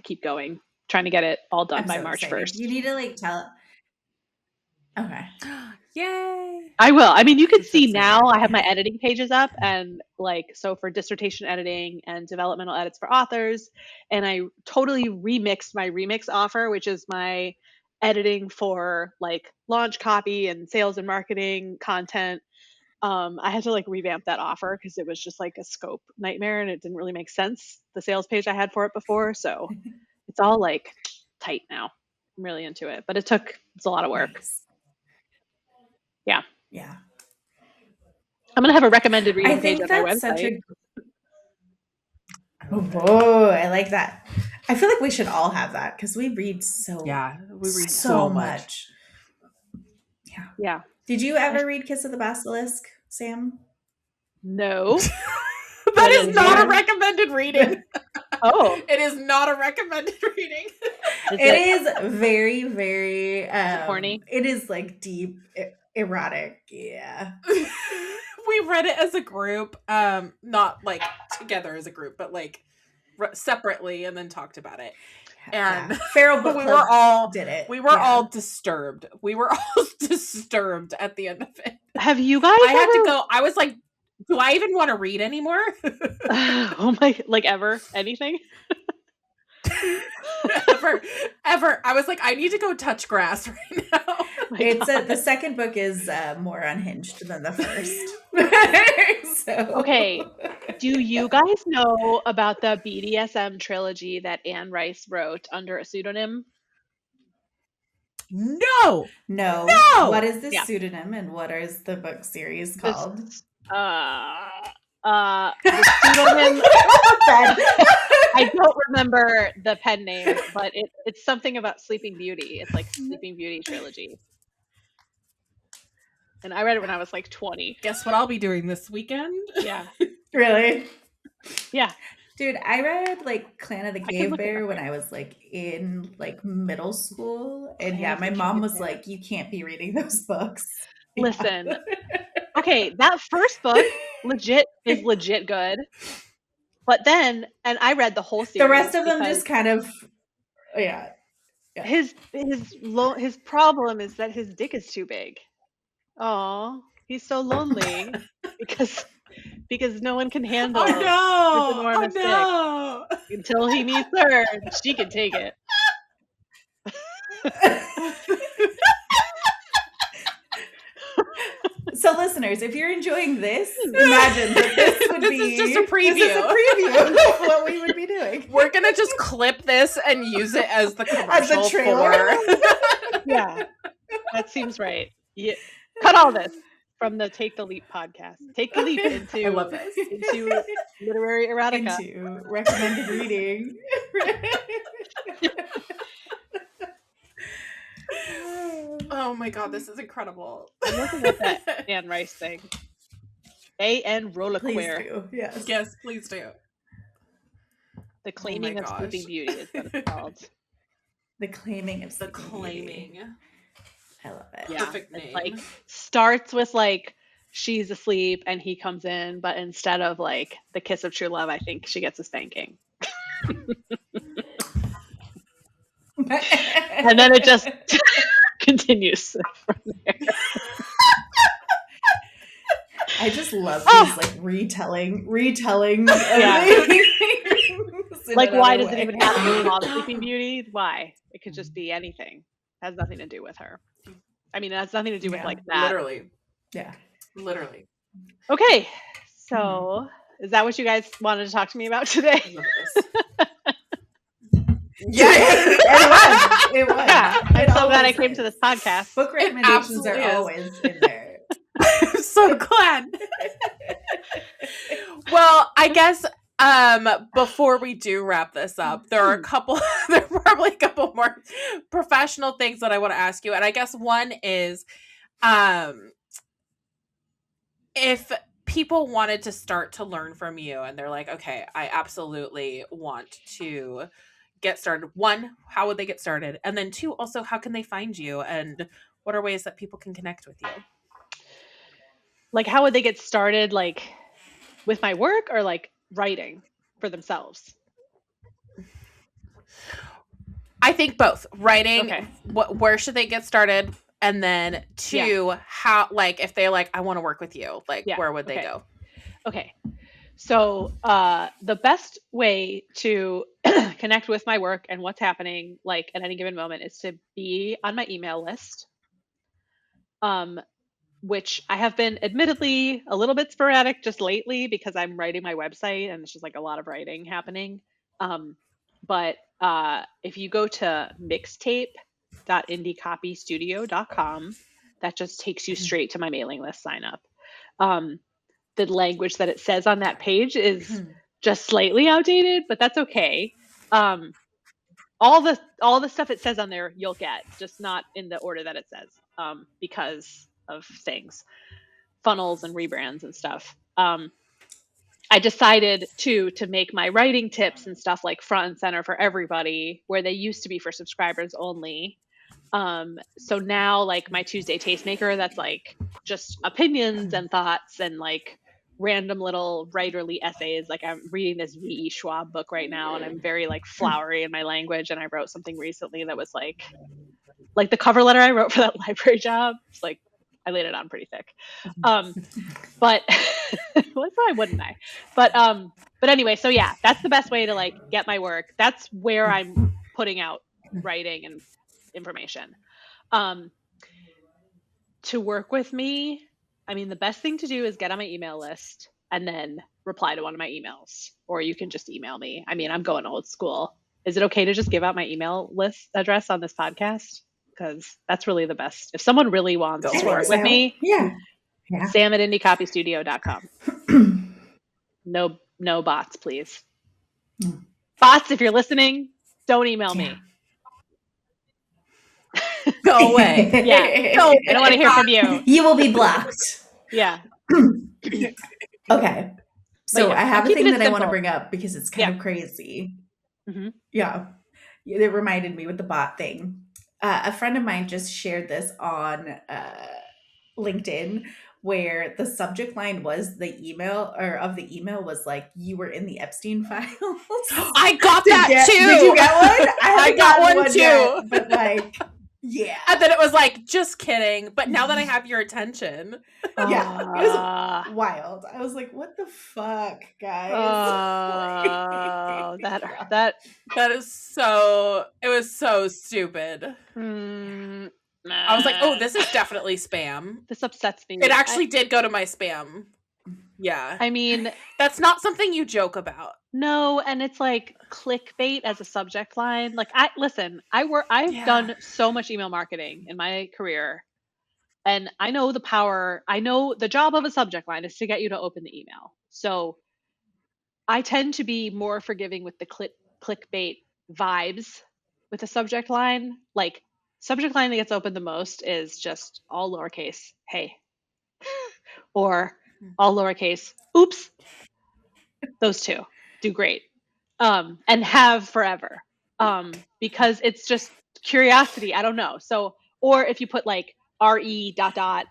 keep going, trying to get it all done I'm by so March excited. You 1st. need to like tell. Okay. Yay. I will. I mean, you can I'm so see now excited. I have my Yeah. editing pages up, and like, so for dissertation editing and developmental edits for authors, and I totally remixed my remix offer, which is my editing for like launch copy and sales and marketing content. I had to like revamp that offer because it was just like a scope nightmare and it didn't really make sense, the sales page I had for it before. So it's all like tight now. I'm really into it, but it's a lot of work. Nice. Yeah. Yeah. I'm going to have a recommended I reading page think on my that's such website. a. Oh, I like that. I feel like we should all have that because we read Yeah, we read so so much. much. Yeah. Yeah. Did you I, ever read Kiss of the Basilisk, Sam? no, but That I is didn't not hear. a recommended reading. Oh, It is not a recommended reading. is It it is very, very. corny? It is like deep, erotic. Yeah. We read it as a group, not like together as a group, but like separately, and then talked about it. And Yeah. Feral Book we Club were all did it. we were all disturbed. We were all disturbed at the end of it. Have you guys I had to ever? go. I was like, do I even want to read anymore? Oh my, like ever anything? ever. I was like, I need to go touch grass right now. My It's God. the second book is more unhinged than the first. So Okay. Do you guys know about the BDSM trilogy that Anne Rice wrote under a pseudonym? No. No. No. What is this Yeah. pseudonym and what is the book series This called? the pseudonym I don't remember the pen name, but it's something about Sleeping Beauty. It's like Sleeping Beauty trilogy. And I read it when I was like 20. Guess what I'll be doing this weekend? Yeah. Really? Yeah. Dude, I read like Clan of the I can Cave look it Bear up when right I was like in like middle school. And Clan yeah, of my the mom Cave was Bear. like, you can't be reading those books. Listen. Yeah. Okay, that first book is legit good. But then, and I read the whole The series rest of them because just kind of, yeah. Yeah. his problem is that his dick is too big. Oh, he's so lonely because no one can handle his Oh enormous dick no. until he meets her. She can take it. So, listeners, if you're enjoying this, imagine that this would This be is just a preview. This is a preview of what we would be doing. We're gonna just clip this and use it as the commercial As a trailer. Yeah, that seems right. Yeah. Cut all this from the Take the Leap podcast. Take the leap I love this. into literary erotica. Into recommended reading. Oh my god, this is incredible. I'm looking at that Anne Rice thing. A.N. Please Rolliquare. do. Yes. Yes, please do. The Claiming of gosh. Sleeping Beauty is what it's called. The claiming of The Sleeping Beauty. claiming. I love it. Yeah, Perfect it's name. like starts with like she's asleep and he comes in, but instead of like the kiss of true love, I think she gets a spanking. And then it just continues from there. I just love these like retellings of Yeah. things in Like, why another does it way. even have to be called Sleeping Beauty? Why? It could just be anything. It has nothing to do with her. I mean, it has nothing to do with Yeah. like that. Literally. Yeah. Literally. Okay. So, is that what you guys wanted to talk to me about today? Love this. Yeah, it was. Yeah, I'm It so glad I always came to is. this podcast. Book recommendations are absolutely is. always in there. I'm so glad. Well, I guess before we do wrap this up, there are probably a couple more professional things that I want to ask you. And I guess one is if people wanted to start to learn from you and they're like, okay, I absolutely want to get started. One, how would they get started? And then two, also, how can they find you? And what are ways that people can connect with you? Like, how would they get started, like, with my work or like writing for themselves? I think both. Writing, Okay. where should they get started? And then two, how, like, if they're like, I want to work with you, like, where would they go? Okay. So the best way to connect with my work and what's happening, like, at any given moment, is to be on my email list, which I have been admittedly a little bit sporadic just lately because I'm writing my website and it's just like a lot of writing happening. But if you go to mixtape.indiecopystudio.com, that just takes you straight to my mailing list sign up. The language that it says on that page is just slightly outdated, but that's okay. All the stuff it says on there you'll get, just not in the order that it says, because of things, funnels and rebrands and stuff. I decided to make my writing tips and stuff like front and center for everybody, where they used to be for subscribers only. So now, like, my Tuesday Tastemaker, that's like just opinions and thoughts and like random little writerly essays. Like, I'm reading this V.E. Schwab book right now, and I'm very like flowery in my language. And I wrote something recently that was like the cover letter I wrote for that library job. It's like, I laid it on pretty thick. But why wouldn't I? But anyway, so yeah, that's the best way to like get my work. That's where I'm putting out writing and information. To work with me, I mean, the best thing to do is get on my email list and then reply to one of my emails, or you can just email me. I mean, I'm going old school. Is it okay to just give out my email list address on this podcast? Because that's really the best. If someone really wants to work with me, Sam at indiecopystudio.com. No bots, please. Bots, if you're listening, don't email me. Go away. Yeah. I don't want to hear from you. You will be blocked. Yeah. Okay. So yeah, I have a thing that I want to simple. bring up because it's kind of crazy. Mm-hmm. Yeah. It reminded me with the bot thing. A friend of mine just shared this on LinkedIn, where the subject line was the email was like, you were in the Epstein files. I got that too. Did you get one? I got one too. Yet, but like, yeah. And then it was like, just kidding. But now that I have your attention. Yeah. It was wild. I was like, what the fuck, guys? That is so, it was so stupid. I was like, oh, this is definitely spam. This upsets me. It actually did go to my spam. Yeah. I mean, that's not something you joke about. No, and it's like clickbait as a subject line. Like, I've done so much email marketing in my career, and I know the power. I know the job of a subject line is to get you to open the email. So I tend to be more forgiving with the clickbait vibes with a subject line. Like, subject line that gets opened the most is just all lowercase, hey, or all lowercase, oops. Those two do great, and have forever, because it's just curiosity. I don't know. So, or if you put like re ...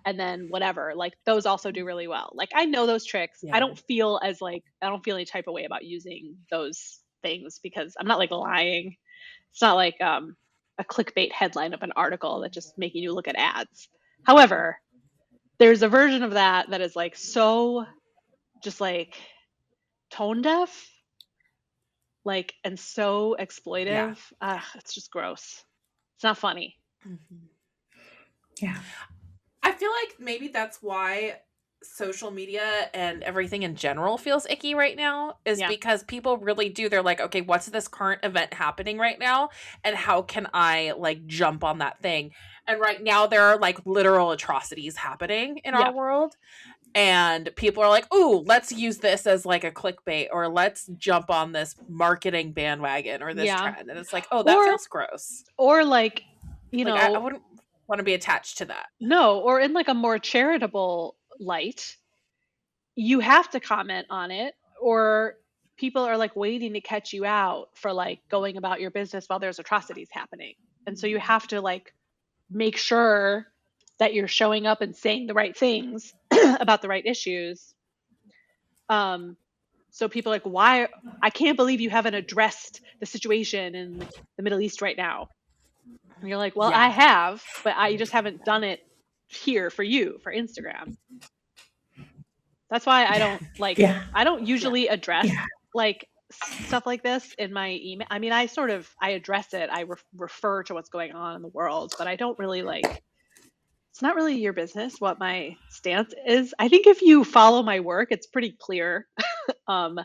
and then whatever, like, those also do really well. Like, I know those tricks. Yeah. I don't feel any type of way about using those things because I'm not like lying. It's not like a clickbait headline of an article that's just making you look at ads. However, there's a version of that that is like so just like tone deaf, like, and so Yeah. exploitive. It's just gross. It's not funny. Mhm. Yeah. I feel like maybe that's why social media and everything in general feels icky right now, is Yeah. because people really do. They're like, okay, what's this current event happening right now? And how can I like jump on that thing? And right now there are like literal atrocities happening in our Yeah. world. And people are like, ooh, let's use this as like a clickbait, or let's jump on this marketing bandwagon or this Yeah. trend. And it's like, oh, that Or feels gross. like, Like I wouldn't want to be attached to that. no, or in like a more charitable light, you have to comment on it, or people are like waiting to catch you out for like going about your business while there's atrocities happening. And so you have to like make sure that you're showing up and saying the right things about the right issues. So people are like, why? I can't believe you haven't addressed the situation in the Middle East right now. And you're like, well, I Yeah. have, but I just haven't done it here for you, for Instagram. That's why Yeah. I don't Yeah. usually address Yeah. like stuff like this in my email. I mean, I address it. I refer to what's going on in the world, but I don't really like, it's not really your business what my stance is. I think if you follow my work, it's pretty clear. Um,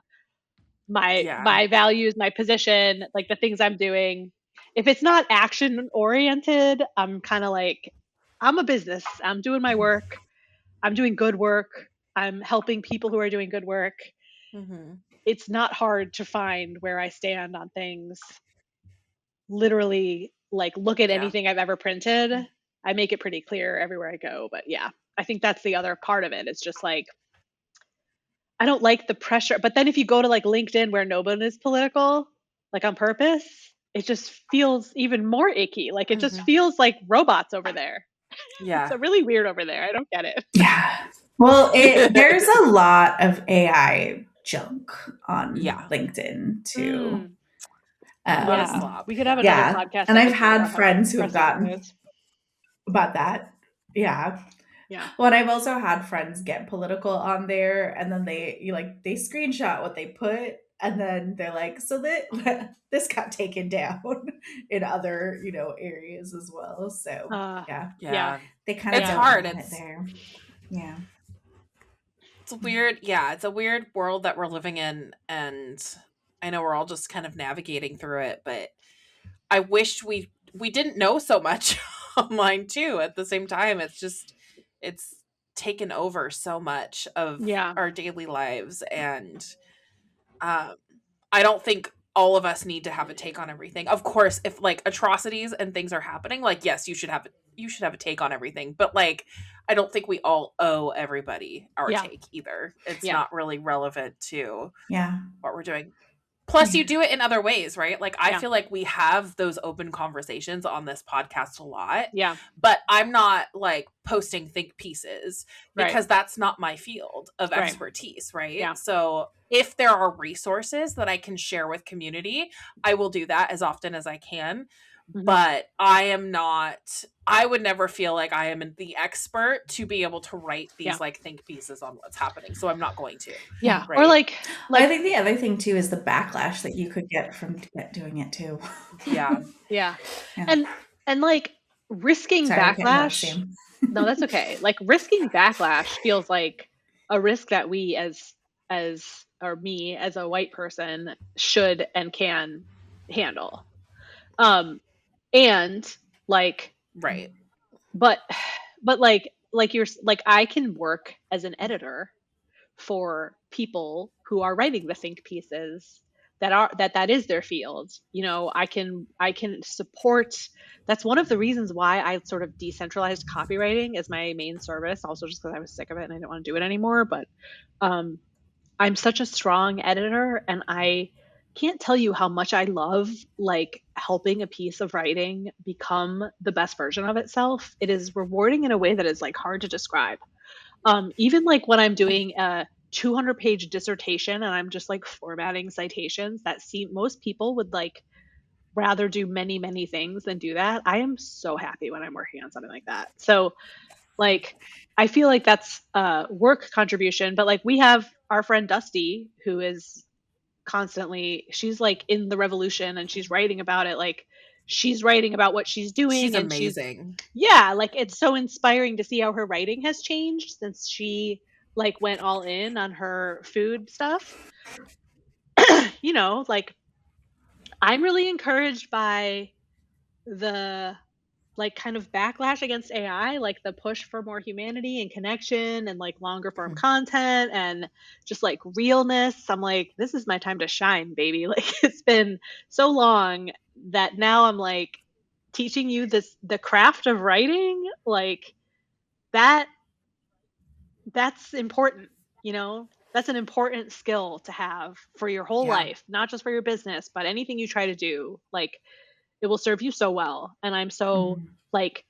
Yeah. my values, my position, like the things I'm doing. If it's not action oriented, I'm kind of like, I'm a business. I'm doing my work. I'm doing good work. I'm helping people who are doing good work. Mhm. It's not hard to find where I stand on things. Literally, like, look at Yeah. anything I've ever printed. I make it pretty clear everywhere I go. But yeah, I think that's the other part of it. It's just like, I don't like the pressure. But then if you go to like LinkedIn where no one is political, like on purpose, it just feels even more icky. Like it just Mhm. feels like robots over there. It's Yeah. a really weird over there. I don't get it. Yeah. Well, there's a lot of AI junk on Yeah. LinkedIn too. Mm, A lot of yeah. slop. We could have Yeah. another Yeah. podcast And I've episode had about how friends who have depressing that gotten is. about that. Yeah. Yeah. Well, and I've also had friends get political on there, and then they screenshot what they put, and then they're like, so that this got taken down in other areas as well. So yeah, Yeah. Yeah. they kind of It's Yeah. don't hard. want it there. Yeah. It's weird. Yeah, it's a weird world that we're living in, and I know we're all just kind of navigating through it, but I wish we didn't know so much online too. At the same time, it's taken over so much of Yeah. our daily lives, and um I don't think all of us need to have a take on everything. Of course, if like atrocities and things are happening, like yes, you should have a take on everything. But like I don't think we all owe everybody our Yeah. take either. It's Yeah. not really relevant to Yeah. what we're doing. Plus, Yeah. you do it in other ways, right? Like, I Yeah. feel like we have those open conversations on this podcast a lot, Yeah. but I'm not like posting think pieces Right. because that's not my field of Right. expertise, right? Yeah. So, if there are resources that I can share with community, I will do that as often as I can. Hmm. But I would never feel like I am the expert to be able to write Yeah. these like think pieces on what's happening. So, I'm not going to, Yeah. Or right? I think the other thing too is the backlash that you could get from doing it too. Yeah. Yeah. Yeah. And like risking Sorry, I can't interrupt, backlash. Sam. No, that's okay. Like risking backlash feels like a risk that we as or me as a white person should and can handle. And like, Right. but like you're like, I can work as an editor for people who are writing the think pieces that is their field. I can support. That's one of the reasons why I sort of decentralized copywriting as my main service, also just because I was sick of it and I didn't want to do it anymore. But um I'm such a strong editor, and I can't tell you how much I love like helping a piece of writing become the best version of itself. It is rewarding in a way that is like hard to describe. Even like when I'm doing a 200-page dissertation and I'm just like formatting citations that seem most people would like rather do many, many things than do that, I am so happy when I'm working on something like that. So like, I feel like that's a work contribution, but like we have our friend Dusty who is constantly, she's like in the revolution and she's writing about it. Like she's writing about what she's She's doing and amazing. yeah, like it's so inspiring to see how her writing has changed since she like went all in on her food stuff. You know, like I'm really encouraged by the like kind of backlash against AI, like the push for more humanity and connection and like longer form content and just like realness. I'm like, this is my time to shine, baby. Like it's been so long that now I'm like teaching you the craft of writing, like that that's important, you know? That's an important skill to have for your whole Yeah. life, not just for your business, but anything you try to do. Like it will serve you so well. And I'm so like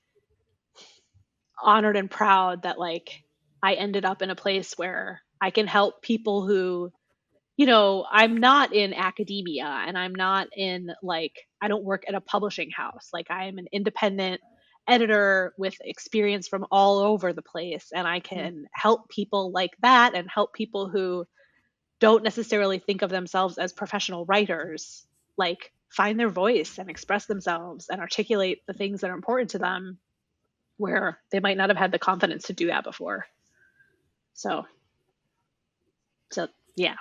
honored and proud that like I ended up in a place where I can help people who, you know, I'm not in academia and I'm not in like I don't work at a publishing house. Like I am an independent editor with experience from all over the place and I can help people like that and help people who don't necessarily think of themselves as professional writers like find their voice and express themselves and articulate the things that are important to them where they might not have had the confidence to do that before. So, yeah.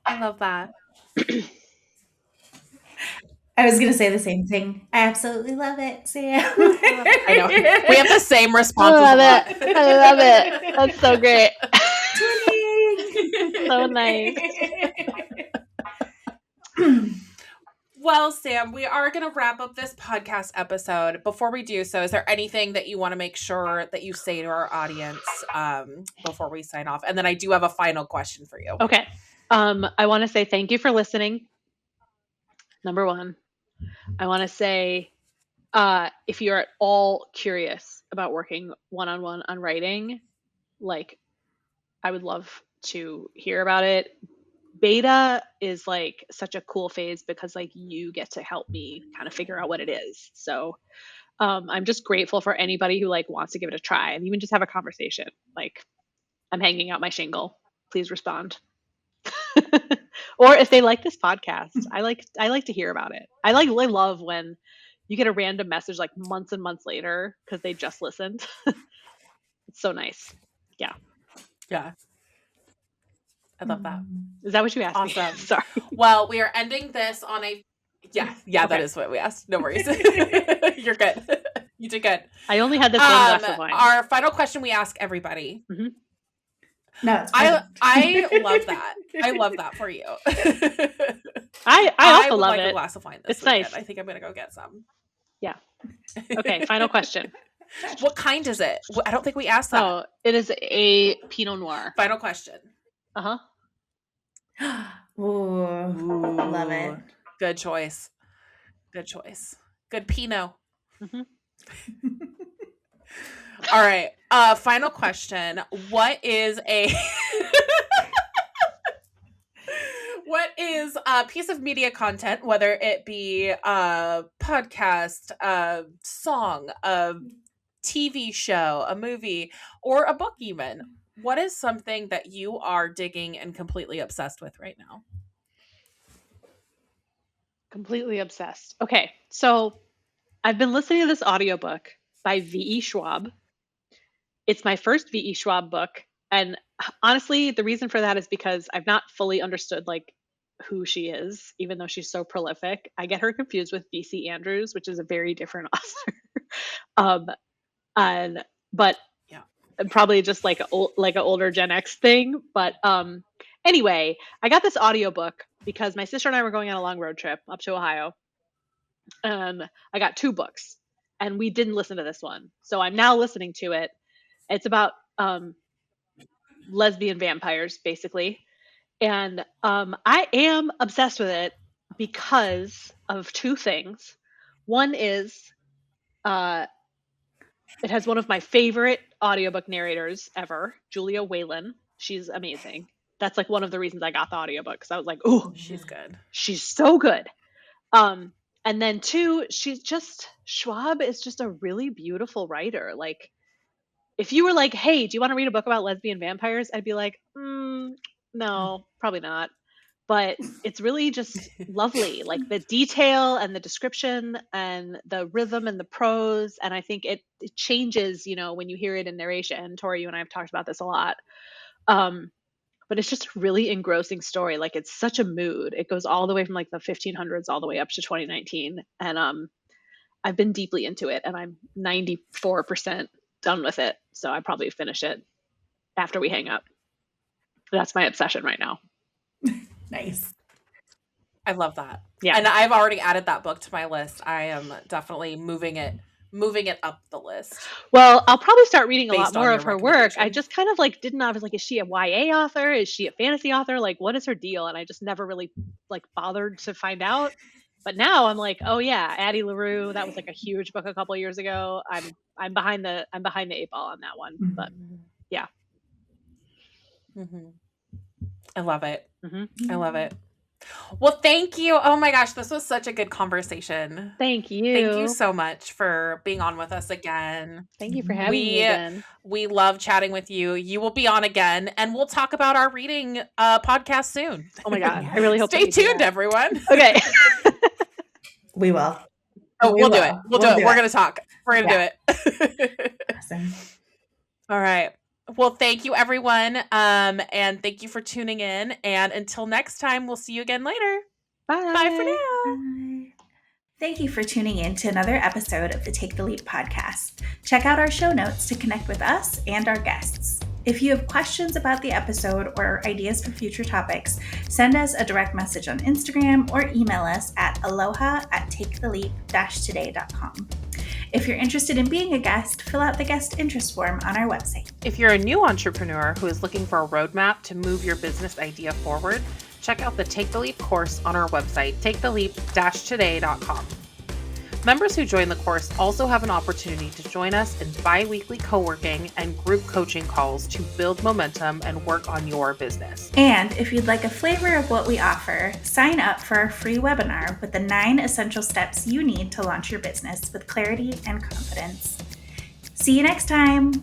I love that. I was going to say the same thing. I absolutely love it, Sam. I know. We have the same I responses love a lot. it. I love it. That's so great. Twinning. So nice. Well, Sam, we are going to wrap up this podcast episode. Before we do so, is there anything that you want to make sure that you say to our audience before we sign off? And then I do have a final question for you. Okay. I want to say thank you for listening. Number one. I want to say if you're at all curious about working one-on-one on writing, like I would love to hear about it. Beta is like such a cool phase because like you get to help me kind of figure out what it is. So I'm just grateful for anybody who like wants to give it a try and even just have a conversation. Like I'm hanging out my shingle. Please respond. Or if they like this podcast, I like to hear about it. I love when you get a random message like months and months later because they just listened. It's so nice. Yeah. Yeah. I love that. Is that what you asked Awesome. me? Sorry. Well, we are ending this on a yeah, Okay. that is what we asked. No worries. You're good. You did good. I only had this one glass of wine. Our final question we ask everybody. Mm-hmm. No, it's I love that. I love that for you. I also would love like it. a glass of wine this It's weekend. nice. I think I'm gonna go get some. Yeah. Okay, final question. What kind is it? I don't think we asked that. Oh, it is a Pinot Noir. Final question. Uh-huh. Ooh, love it. Good choice. Good choice. Good Pinot. Mm-hmm. All right. Final question. What is a piece of media content, whether it be a podcast, a song, a TV show, a movie, or a book even? What is something that you are digging and completely obsessed with right now? Completely obsessed. Okay, so I've been listening to this audiobook by V.E. Schwab. It's my first V.E. Schwab book. And honestly, the reason for that is because I've not fully understood like who she is, even though she's so prolific. I get her confused with B.C. Andrews, which is a very different author. But Yeah. probably just like an older Gen X thing. But anyway, I got this audiobook because my sister and I were going on a long road trip up to Ohio. I got 2 books and we didn't listen to this one. So I'm now listening to it. It's about lesbian vampires, basically. And I am obsessed with it because of 2 things. One is it has one of my favorite audiobook narrators ever, Julia Whalen. She's amazing. That's like one of the reasons I got the audiobook, because I was like, oh, She's good. she's so good. And then two, Schwab is just a really beautiful writer. Like, if you were like, hey, do you want to read a book about lesbian vampires? I'd be like, no, probably not. But it's really just lovely, like the detail and the description and the rhythm and the prose. And I think it changes, when you hear it in narration. Tori, you and I have talked about this a lot. But it's just a really engrossing story. Like, it's such a mood. It goes all the way from like the 1500s all the way up to 2019. And I've been deeply into it, and I'm 94% done with it. So I probably finish it after we hang up. That's my obsession right now. Nice. I love that. Yeah. And I've already added that book to my list. I am definitely moving it up the list. Well, I'll probably start reading a lot Based on more your of her work. recommendation. I just kind of like didn't know. I was like, is she a YA author? Is she a fantasy author? Like, what is her deal? And I just never really like bothered to find out. But now I'm like, oh yeah, Addie LaRue. That was like a huge book a couple years ago. I'm behind the 8 ball on that one. But yeah. I love it. Mm-hmm. I love it. Well, thank you. Oh my gosh, this was such a good conversation. Thank you. Thank you so much for being on with us again. Thank you for having me again. We love chatting with you. You will be on again, and we'll talk about our reading podcast soon. Oh my God. I really hope Stay tuned, everyone. Okay. We will. Oh, we'll do it. We'll do it. We're going to talk. We're going to do it. Awesome. All right. Well, thank you, everyone. And thank you for tuning in. And until next time, we'll see you again later. Bye. Bye for now. Bye. Thank you for tuning in to another episode of the Take the Leap podcast. Check out our show notes to connect with us and our guests. If you have questions about the episode or ideas for future topics, send us a direct message on Instagram or email us at aloha@taketheleap-today.com. If you're interested in being a guest, fill out the guest interest form on our website. If you're a new entrepreneur who is looking for a roadmap to move your business idea forward, check out the Take the Leap course on our website, taketheleap-today.com. Members who join the course also have an opportunity to join us in bi-weekly co-working and group coaching calls to build momentum and work on your business. And if you'd like a flavor of what we offer, sign up for our free webinar with the 9 essential steps you need to launch your business with clarity and confidence. See you next time.